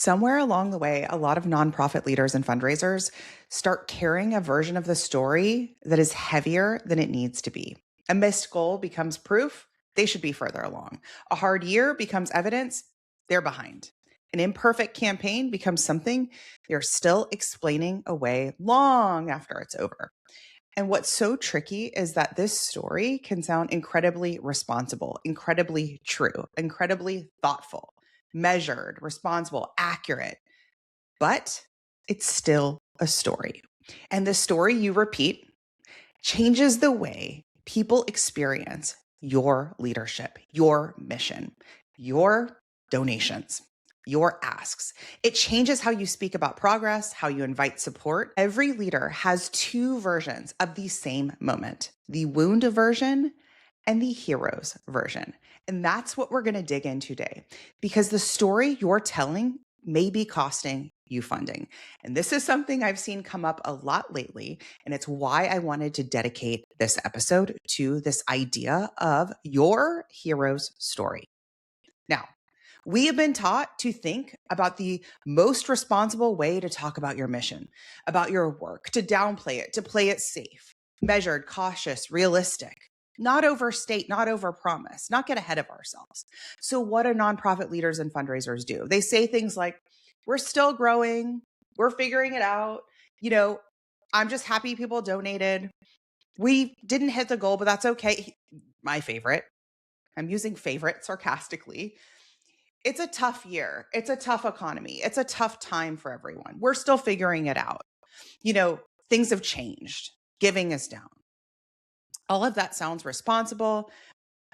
Somewhere along the way, a lot of nonprofit leaders and fundraisers start carrying a version of the story that is heavier than it needs to be. A missed goal becomes proof they should be further along. A hard year becomes evidence they're behind. An imperfect campaign becomes something they're still explaining away long after it's over. And what's so tricky is that this story can sound incredibly responsible, incredibly true, incredibly thoughtful, measured, responsible, accurate, but it's still a story. And the story you repeat changes the way people experience your leadership, your mission, your donations, your asks. It changes how you speak about progress, how you invite support. Every leader has two versions of the same moment, the wound version and the hero's version. And that's what we're going to dig into today, because the story you're telling may be costing you funding. And this is something I've seen come up a lot lately. And it's why I wanted to dedicate this episode to this idea of your hero's story. Now, we have been taught to think about the most responsible way to talk about your mission, about your work, to downplay it, to play it safe, measured, cautious, realistic, not overstate, not overpromise, not get ahead of ourselves. So what do nonprofit leaders and fundraisers do? They say things like, we're still growing, we're figuring it out. I'm just happy people donated. We didn't hit the goal, but that's okay. My favorite. I'm using favorite sarcastically. It's a tough year. It's a tough economy. It's a tough time for everyone. We're still figuring it out. Things have changed. Giving is down. All of that sounds responsible.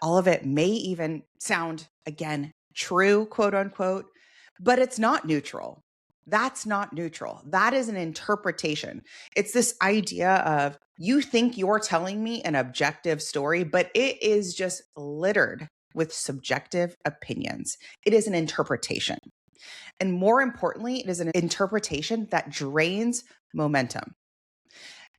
All of it may even sound, again, true, quote unquote, but it's not neutral. That's not neutral. That is an interpretation. It's this idea of you think you're telling me an objective story, but it is just littered with subjective opinions. It is an interpretation. And more importantly, it is an interpretation that drains momentum.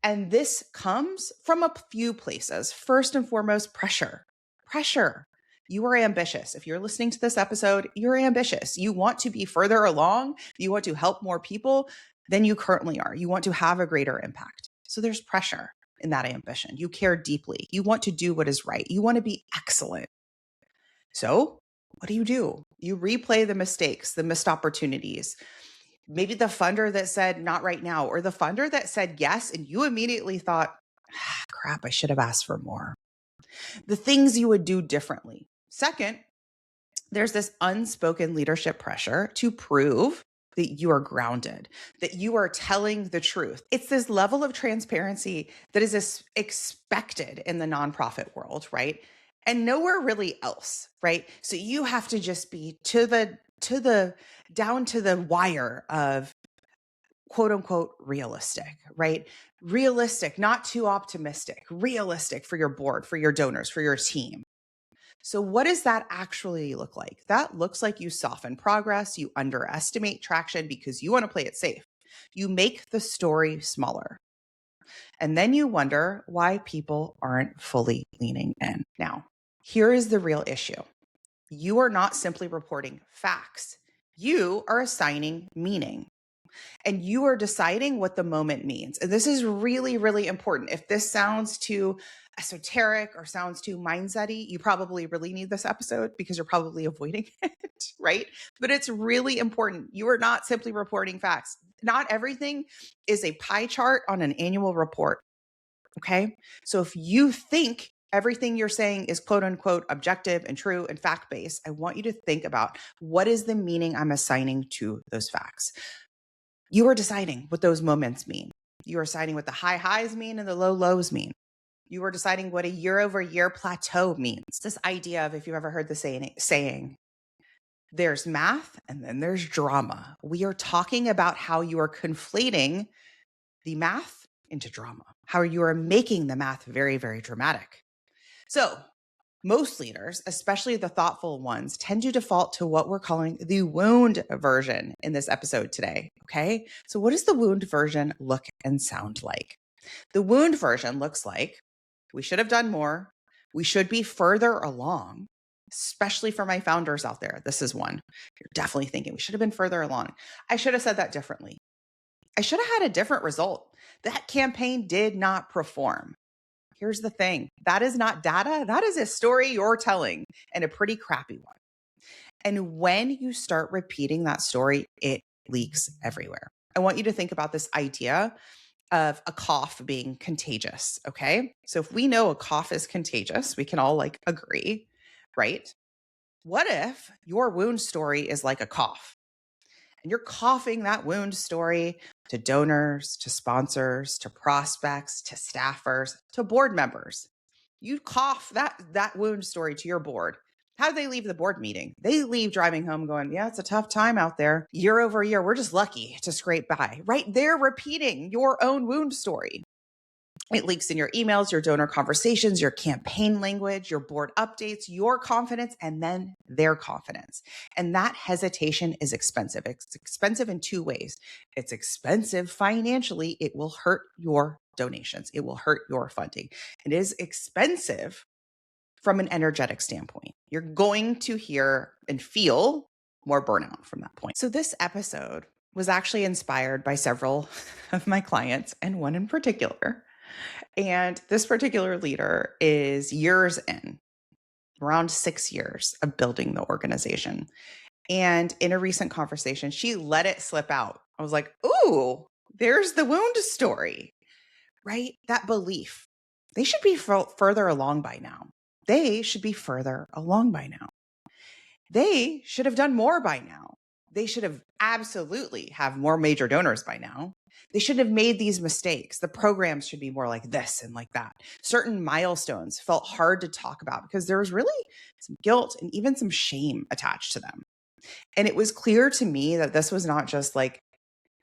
And this comes from a few places. First and foremost, pressure. Pressure. You are ambitious. If you're listening to this episode, you're ambitious. You want to be further along. You want to help more people than you currently are. You want to have a greater impact. So there's pressure in that ambition. You care deeply. You want to do what is right. You want to be excellent. So what do? You replay the mistakes, the missed opportunities. Maybe the funder that said not right now, or the funder that said yes, and you immediately thought, crap, I should have asked for more. The things you would do differently. Second, there's this unspoken leadership pressure to prove that you are grounded, that you are telling the truth. It's this level of transparency that is expected in the nonprofit world, right? And nowhere really else, right? So you have to just be down to the wire of quote unquote realistic, right? Realistic, not too optimistic, realistic for your board, for your donors, for your team. So what does that actually look like? That looks like you soften progress, you underestimate traction because you want to play it safe. You make the story smaller. And then you wonder why people aren't fully leaning in. Now, here is the real issue. You are not simply reporting facts. You are assigning meaning. And you are deciding what the moment means. And this is really, really important. If this sounds too esoteric or sounds too mindset-y, you probably really need this episode because you're probably avoiding it, right? But it's really important. You are not simply reporting facts. Not everything is a pie chart on an annual report, okay? So if you think everything you're saying is quote unquote objective and true and fact-based, I want you to think about what is the meaning I'm assigning to those facts. You are deciding what those moments mean. You are deciding what the high highs mean and the low lows mean. You are deciding what a year over year plateau means. This idea of, if you've ever heard the saying, there's math and then there's drama. We are talking about how you are conflating the math into drama, how you are making the math very, very dramatic. So most leaders, especially the thoughtful ones, tend to default to what we're calling the wound version in this episode today, okay? So what does the wound version look and sound like? The wound version looks like we should have done more, we should be further along, especially for my founders out there. This is one. You're definitely thinking we should have been further along. I should have said that differently. I should have had a different result. That campaign did not perform. Here's the thing. That is not data. That is a story you're telling, and a pretty crappy one. And when you start repeating that story, it leaks everywhere. I want you to think about this idea of a cough being contagious. Okay. So if we know a cough is contagious, we can all agree, right? What if your wound story is like a cough and you're coughing that wound story to donors, to sponsors, to prospects, to staffers, to board members? You cough that wound story to your board. How do they leave the board meeting? They leave driving home going, yeah, it's a tough time out there. Year over year, we're just lucky to scrape by, right? They're repeating your own wound story. It leaks in your emails, your donor conversations, your campaign language, your board updates, your confidence, and then their confidence. And that hesitation is expensive. It's expensive in two ways. It's expensive financially. It will hurt your donations. It will hurt your funding. It is expensive from an energetic standpoint. You're going to hear and feel more burnout from that point. So this episode was actually inspired by several of my clients, and one in particular. And this particular leader is years in, around 6 years of building the organization. And in a recent conversation, she let it slip out. I was like, ooh, there's the wound story, right? That belief. They should be further along by now. They should be further along by now. They should have done more by now. They should have absolutely have more major donors by now. They shouldn't have made these mistakes. The programs should be more like this and like that. Certain milestones felt hard to talk about because there was really some guilt and even some shame attached to them. And it was clear to me that this was not just like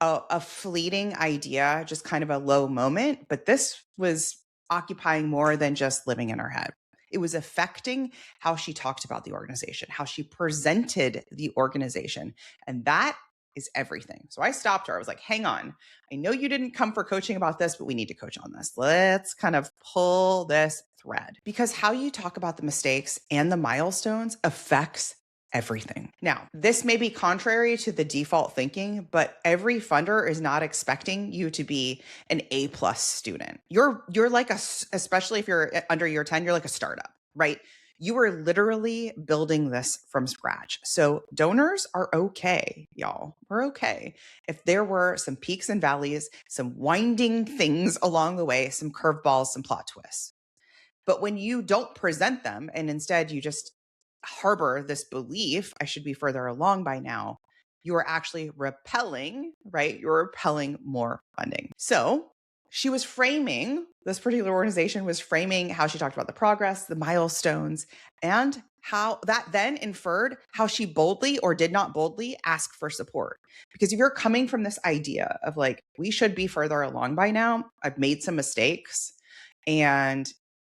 a fleeting idea, just kind of a low moment, but this was occupying more than just living in her head. It was affecting how she talked about the organization, how she presented the organization. And that is everything. So I stopped her. I was like, hang on. I know you didn't come for coaching about this, but we need to coach on this. Let's kind of pull this thread, because how you talk about the mistakes and the milestones affects everything. Now, this may be contrary to the default thinking, but every funder is not expecting you to be an A+ student. You're like especially if you're under year 10, you're like a startup, right? You are literally building this from scratch. So donors are okay, y'all. We're okay. If there were some peaks and valleys, some winding things along the way, some curveballs, some plot twists. But when you don't present them and instead you just harbor this belief, I should be further along by now, you are actually repelling, right? You're repelling more funding. So she was framing, this particular organization was framing how she talked about the progress, the milestones, and how that then inferred how she boldly or did not boldly ask for support. Because if you're coming from this idea of like, we should be further along by now, I've made some mistakes. And,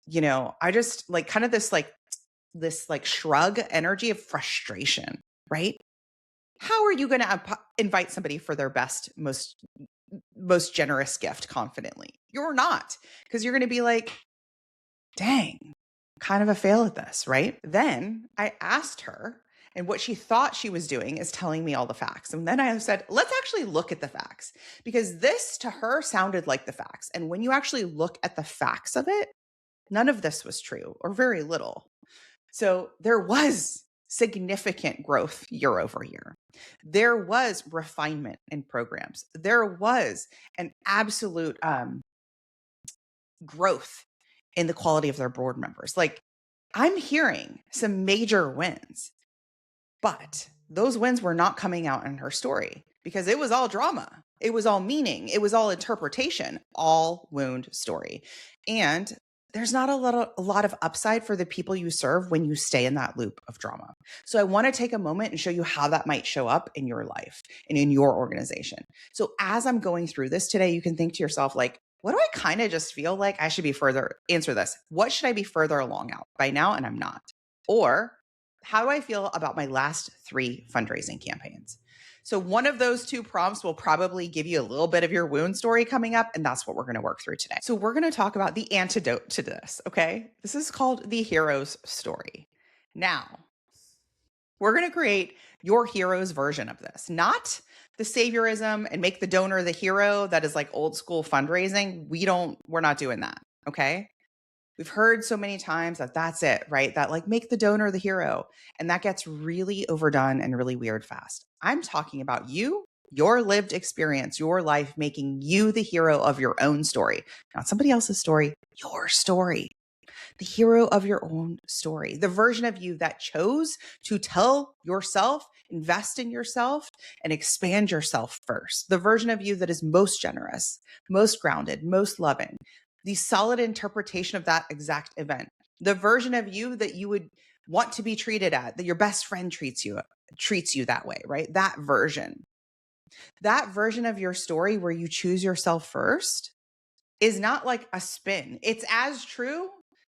I just like kind of this shrug energy of frustration, right? How are you going to invite somebody for their best, most generous gift confidently? You're not, because you're going to be like, dang, kind of a fail at this, right? Then I asked her, and what she thought she was doing is telling me all the facts. And then I said, let's actually look at the facts, because this to her sounded like the facts. And when you actually look at the facts of it, none of this was true, or very little. So there was significant growth year over year. There was refinement in programs. There was an absolute growth in the quality of their board members. Like, I'm hearing some major wins, but those wins were not coming out in her story because it was all drama. It was all meaning. It was all interpretation, all wound story. And there's not a lot of upside for the people you serve when you stay in that loop of drama. So I want to take a moment and show you how that might show up in your life and in your organization. So as I'm going through this today, you can think to yourself, like, what do I kind of just feel like I should be answer this. What should I be further along out by now? And I'm not. Or how do I feel about my last 3 fundraising campaigns? So one of those 2 prompts will probably give you a little bit of your wound story coming up, and that's what we're going to work through today. So we're going to talk about the antidote to this, okay? This is called the hero's story. Now, We're going to create your hero's version of this, not the saviorism and make the donor the hero that is like old school fundraising. We're not doing that. Okay. We've heard so many times that that's it, right? That like make the donor the hero. And that gets really overdone and really weird fast. I'm talking about you, your lived experience, your life, making you the hero of your own story, not somebody else's story, your story, the hero of your own story, the version of you that chose to tell yourself, invest in yourself, and expand yourself first, the version of you that is most generous, most grounded, most loving, the solid interpretation of that exact event, the version of you that you would want to be treated at, that your best friend treats you that way, right? That version of your story where you choose yourself first is not like a spin. It's as true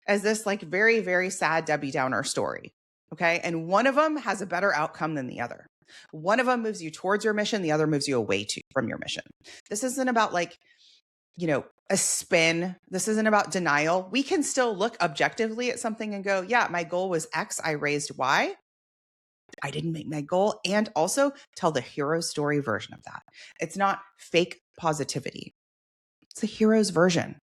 as this like very, very sad Debbie Downer story. Okay. And one of them has a better outcome than the other. One of them moves you towards your mission. The other moves you away from your mission. This isn't about like, a spin. This isn't about denial. We can still look objectively at something and go, yeah, my goal was X. I raised Y. I didn't make my goal. And also tell the hero story version of that. It's not fake positivity. It's the hero's version.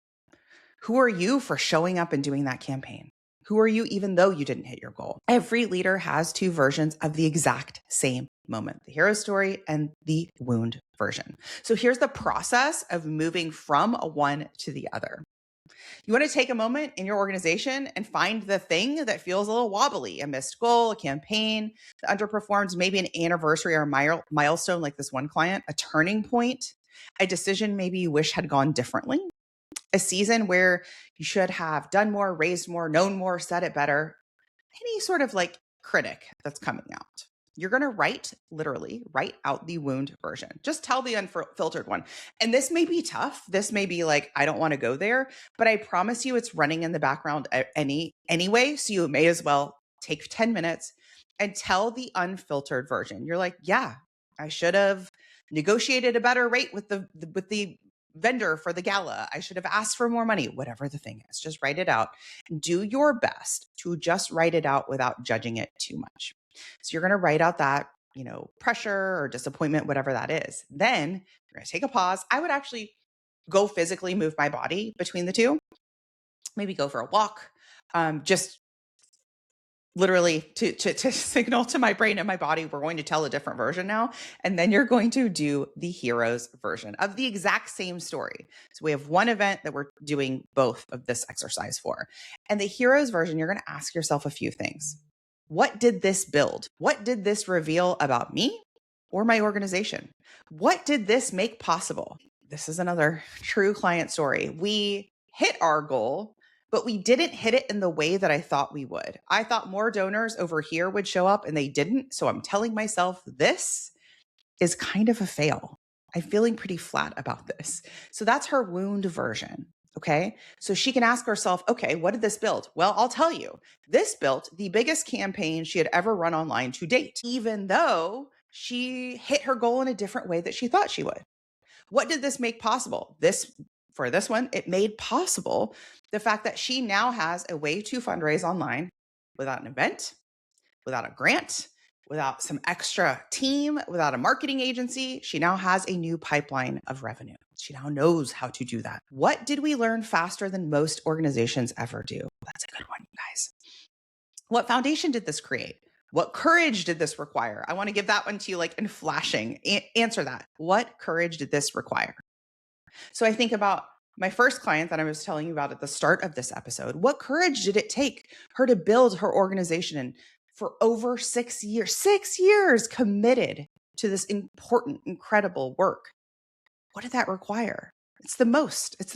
Who are you for showing up and doing that campaign? Who are you even though you didn't hit your goal? Every leader has two versions of the exact same moment, the hero story and the wound version. So here's the process of moving from one to the other. You want to take a moment in your organization and find the thing that feels a little wobbly, a missed goal, a campaign that underperformed, maybe an anniversary or a milestone like this one client, a turning point, a decision maybe you wish had gone differently, a season where you should have done more, raised more, known more, said it better, any sort of like critic that's coming out. You're going to literally write out the wound version. Just tell the unfiltered one. And this may be tough. This may be like, I don't want to go there, but I promise you it's running in the background anyway. So you may as well take 10 minutes and tell the unfiltered version. You're like, yeah, I should have negotiated a better rate with the vendor for the gala. I should have asked for more money, whatever the thing is. Just write it out. Do your best to just write it out without judging it too much. So you're going to write out that, pressure or disappointment, whatever that is. Then you're going to take a pause. I would actually go physically move my body between the two, maybe go for a walk, just literally to signal to my brain and my body, we're going to tell a different version now. And then you're going to do the hero's version of the exact same story. So we have one event that we're doing both of this exercise for. And the hero's version, you're going to ask yourself a few things. What did this build? What did this reveal about me or my organization? What did this make possible? This is another true client story. We hit our goal, but we didn't hit it in the way that I thought we would. I thought more donors over here would show up and they didn't. So I'm telling myself this is kind of a fail. I'm feeling pretty flat about this. So that's her wound version. Okay. So she can ask herself, okay, what did this build? Well, I'll tell you, this built the biggest campaign she had ever run online to date, even though she hit her goal in a different way that she thought she would. What did this make possible? For this one, it made possible the fact that she now has a way to fundraise online without an event, without a grant, without some extra team, without a marketing agency. She now has a new pipeline of revenue. She now knows how to do that. What did we learn faster than most organizations ever do? That's a good one, guys. What foundation did this create? What courage did this require? I want to give that one to you like in flashing. Answer that. What courage did this require? So I think about my first client that I was telling you about at the start of this episode. What courage did it take her to build her organization and for over 6 years committed to this important, incredible work? What did that require? It's the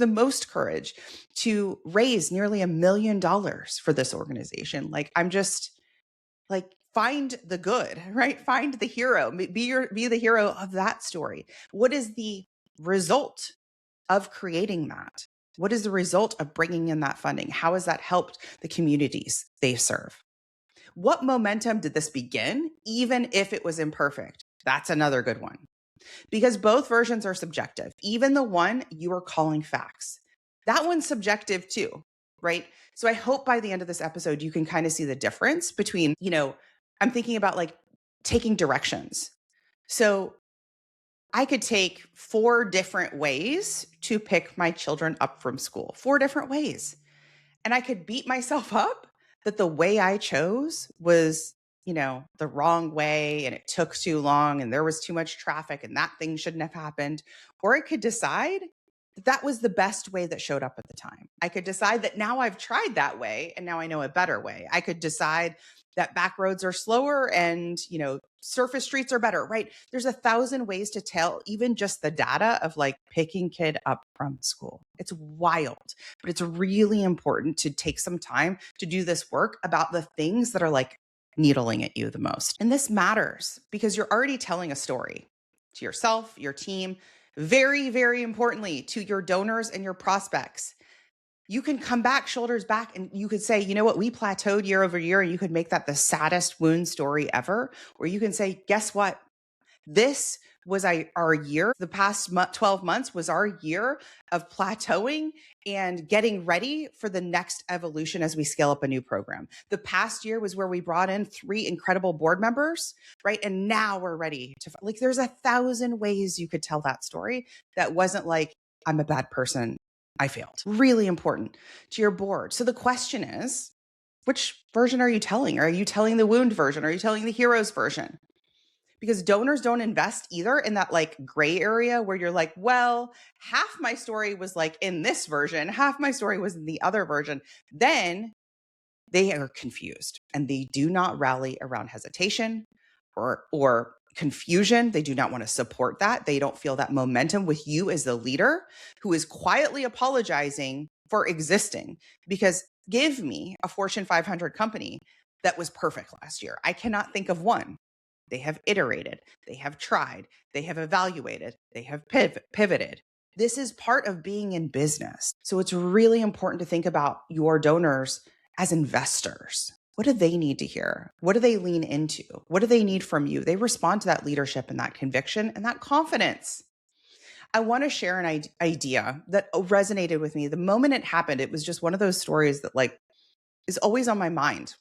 most courage to raise nearly $1 million for this organization. Like, I'm just like, find the good, right? Find the hero, be the hero of that story. What is the result of creating that? What is the result of bringing in that funding? How has that helped the communities they serve? What momentum did this begin, even if it was imperfect? That's another good one. Because both versions are subjective. Even the one you are calling facts, that one's subjective too, right? So I hope by the end of this episode, you can kind of see the difference between, I'm thinking about like taking directions. So I could take 4 different ways to pick my children up from school, 4 different ways. And I could beat myself up that the way I chose was, the wrong way and it took too long and there was too much traffic and that thing shouldn't have happened. Or I could decide that that was the best way that showed up at the time. I could decide that now I've tried that way and now I know a better way. I could decide that back roads are slower and, surface streets are better, right? There's 1,000 ways to tell even just the data of like picking kid up from school. It's wild, but it's really important to take some time to do this work about the things that are like needling at you the most. And this matters because you're already telling a story to yourself, your team, very, very importantly, to your donors and your prospects. You can come back, shoulders back, and you could say, you know what, we plateaued year over year, and you could make that the saddest wound story ever. Or you can say, guess what? This was our year. The past 12 months was our year of plateauing and getting ready for the next evolution as we scale up a new program. The past year was where we brought in 3 incredible board members, right? And now we're ready to, like, there's 1,000 ways you could tell that story that wasn't like, I'm a bad person, I failed. Really important to your board. So the question is, which version are you telling? Are you telling the wound version? Are you telling the heroes version? Because donors don't invest either in that like gray area where you're like, well, half my story was like in this version, half my story was in the other version. Then they are confused and they do not rally around hesitation or confusion. They do not want to support that. They don't feel that momentum with you as the leader who is quietly apologizing for existing. Because give me a Fortune 500 company that was perfect last year. I cannot think of one. They have iterated, they have tried, they have evaluated, they have pivoted. This is part of being in business. So it's really important to think about your donors as investors. What do they need to hear? What do they lean into? What do they need from you? They respond to that leadership and that conviction and that confidence. I want to share an idea that resonated with me. The moment it happened, it was just one of those stories that like is always on my mind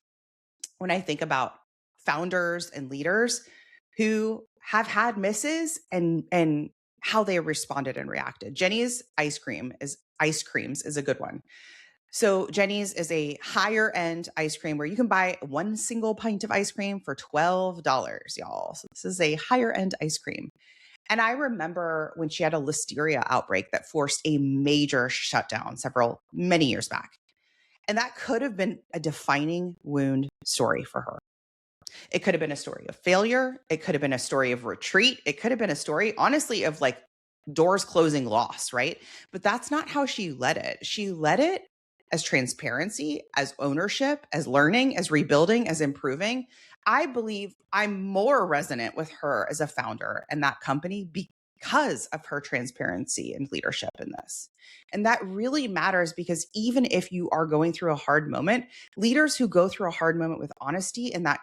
when I think about founders and leaders who have had misses and how they responded and reacted. Jenny's ice creams is a good one. So Jenny's is a higher end ice cream where you can buy one single pint of ice cream for $12, y'all. So this is a higher end ice cream. And I remember when she had a listeria outbreak that forced a major shutdown many years back. And that could have been a defining wound story for her. It could have been a story of failure. It could have been a story of retreat. It could have been a story, honestly, of like doors closing loss, right? But that's not how she led it. She led it as transparency, as ownership, as learning, as rebuilding, as improving. I believe I'm more resonant with her as a founder and that company because of her transparency and leadership in this. And that really matters because even if you are going through a hard moment, leaders who go through a hard moment with honesty and that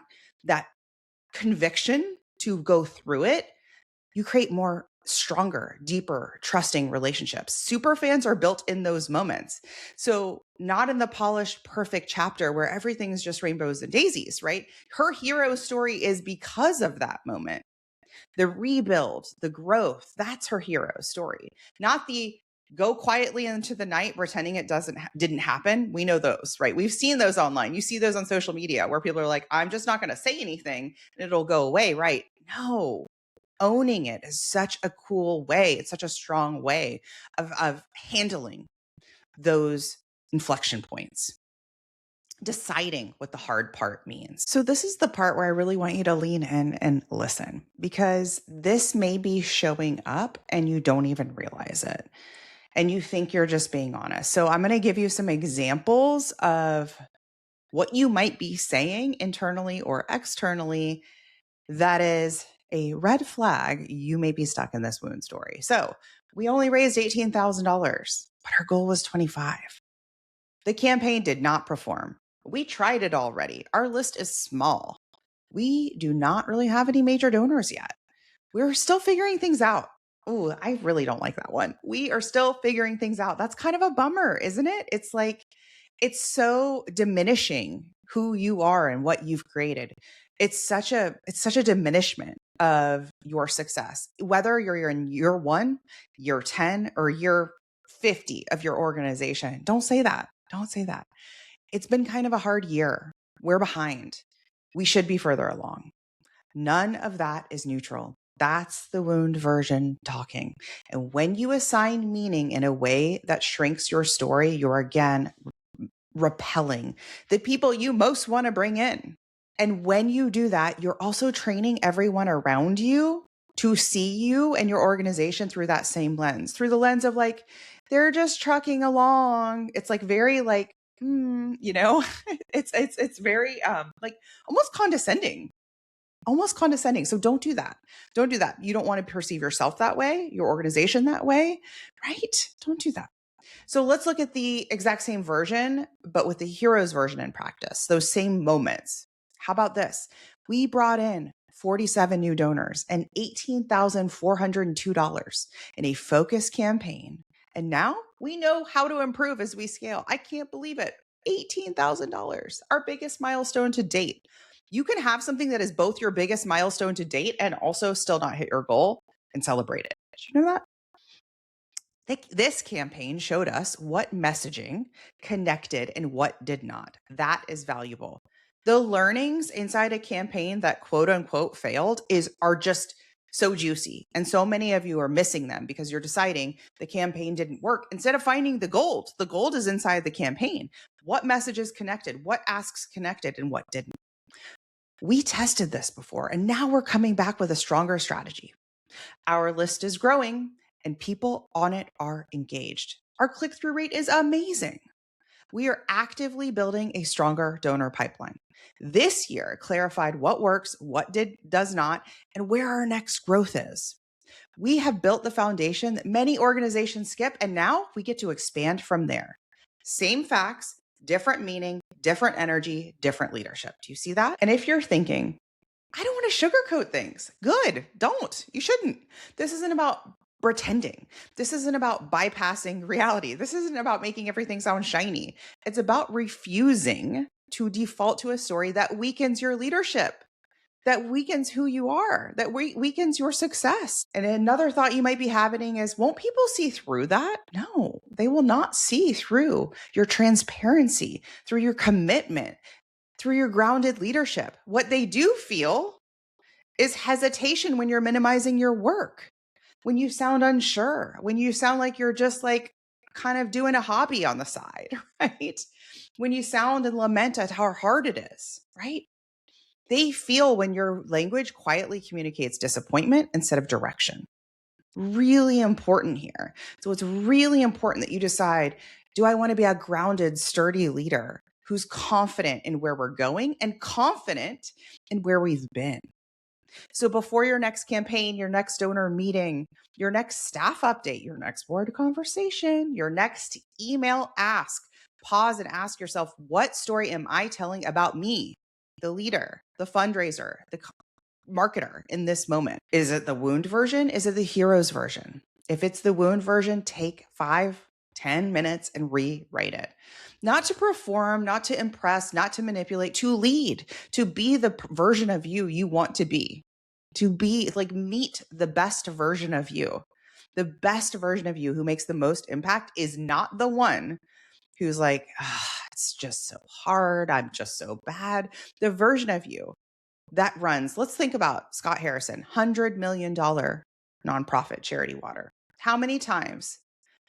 conviction to go through it, you create more stronger, deeper, trusting relationships. Super fans are built in those moments. So not in the polished, perfect chapter where everything is just rainbows and daisies, right? Her hero story is because of that moment. The rebuild, the growth, that's her hero story, not the go quietly into the night pretending it didn't happen. We know those, right? We've seen those online. You see those on social media where people are like, I'm just not going to say anything and it'll go away, right? No, owning it is such a cool way. It's such a strong way of handling those inflection points, deciding what the hard part means. So this is the part where I really want you to lean in and listen, because this may be showing up and you don't even realize it. And you think you're just being honest. So I'm going to give you some examples of what you might be saying internally or externally that is a red flag. You may be stuck in this wound story. So we only raised $18,000, but our goal was 25. The campaign did not perform. We tried it already. Our list is small. We do not really have any major donors yet. We're still figuring things out. Oh, I really don't like that one. We are still figuring things out. That's kind of a bummer, isn't it? It's like, it's so diminishing who you are and what you've created. It's such a diminishment of your success, whether you're in year 1, year 10, or year 50 of your organization. Don't say that. Don't say that. It's been kind of a hard year. We're behind. We should be further along. None of that is neutral. That's the wound version talking. And when you assign meaning in a way that shrinks your story, you're again repelling the people you most want to bring in. And when you do that, you're also training everyone around you to see you and your organization through that same lens, through the lens of like, they're just trucking along. It's like very like, it's very like almost condescending. So don't do that. Don't do that. You don't want to perceive yourself that way, your organization that way, right? Don't do that. So let's look at the exact same version, but with the heroes version in practice, those same moments. How about this? We brought in 47 new donors and $18,402 in a focus campaign. And now we know how to improve as we scale. I can't believe it. $18,000, our biggest milestone to date. You can have something that is both your biggest milestone to date and also still not hit your goal and celebrate it. Did you know that? This campaign showed us what messaging connected and what did not. That is valuable. The learnings inside a campaign that quote unquote failed are just so juicy. And so many of you are missing them because you're deciding the campaign didn't work instead of finding the gold. The gold is inside the campaign. What messages connected, what asks connected, and what didn't. We tested this before, and now we're coming back with a stronger strategy. Our list is growing and people on it are engaged. Our click-through rate is amazing. We are actively building a stronger donor pipeline. This year clarified what works, what does not, and where our next growth is. We have built the foundation that many organizations skip, and now we get to expand from there. Same facts, different meaning, different energy, different leadership. Do you see that? And if you're thinking, I don't want to sugarcoat things. Good. Don't. You shouldn't. This isn't about pretending. This isn't about bypassing reality. This isn't about making everything sound shiny. It's about refusing to default to a story that weakens your leadership, that weakens who you are, that weakens your success. And another thought you might be having is, won't people see through that? No, they will not see through your transparency, through your commitment, through your grounded leadership. What they do feel is hesitation when you're minimizing your work, when you sound unsure, when you sound like you're just like kind of doing a hobby on the side, right? When you sound and lament at how hard it is, right? They feel when your language quietly communicates disappointment instead of direction. Really important here. So it's really important that you decide, do I want to be a grounded, sturdy leader who's confident in where we're going and confident in where we've been? So before your next campaign, your next donor meeting, your next staff update, your next board conversation, your next email ask, pause and ask yourself, what story am I telling about me, the leader, the fundraiser, the marketer in this moment? Is it the wound version? Is it the heroes version? If it's the wound version, take 5-10 minutes and rewrite it. Not to perform, not to impress, not to manipulate, to lead, to be the version of you want to be like meet the best version of you. The best version of you who makes the most impact is not the one who's like, it's just so hard. I'm just so bad. The version of you that runs, let's think about Scott Harrison, $100 million nonprofit charity water. How many times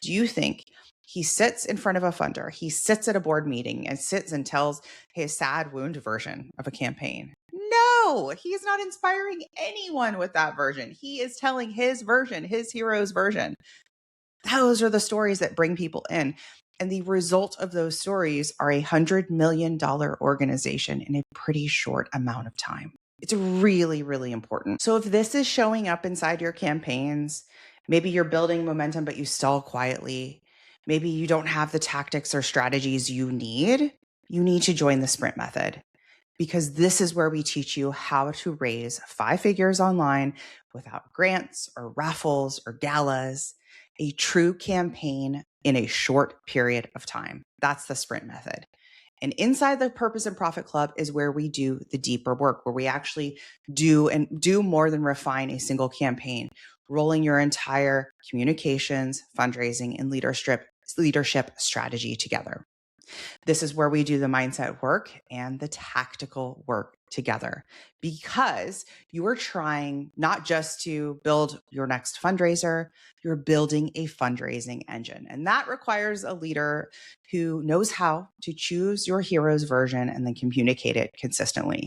do you think he sits in front of a funder, he sits at a board meeting and sits and tells his sad wound version of a campaign? No, he's not inspiring anyone with that version. He is telling his version, his hero's version. Those are the stories that bring people in. And the result of those stories are $100 million organization in a pretty short amount of time. It's really, really important. So if this is showing up inside your campaigns, maybe you're building momentum, but you stall quietly. Maybe you don't have the tactics or strategies you need to join the sprint method, because this is where we teach you how to raise 5 figures online without grants or raffles or galas, a true campaign in a short period of time. That's the sprint method. And inside the Purpose and Profit Club is where we do the deeper work, where we actually do more than refine a single campaign, rolling your entire communications, fundraising, and leadership strategy together. This is where we do the mindset work and the tactical work together, because you are trying not just to build your next fundraiser, you're building a fundraising engine. And that requires a leader who knows how to choose your hero's version and then communicate it consistently.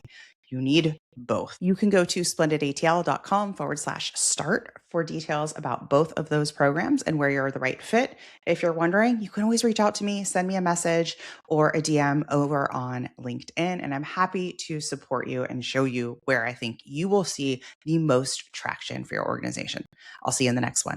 You need both. You can go to splendidatl.com/start for details about both of those programs and where you're the right fit. If you're wondering, you can always reach out to me, send me a message or a DM over on LinkedIn, and I'm happy to support you and show you where I think you will see the most traction for your organization. I'll see you in the next one.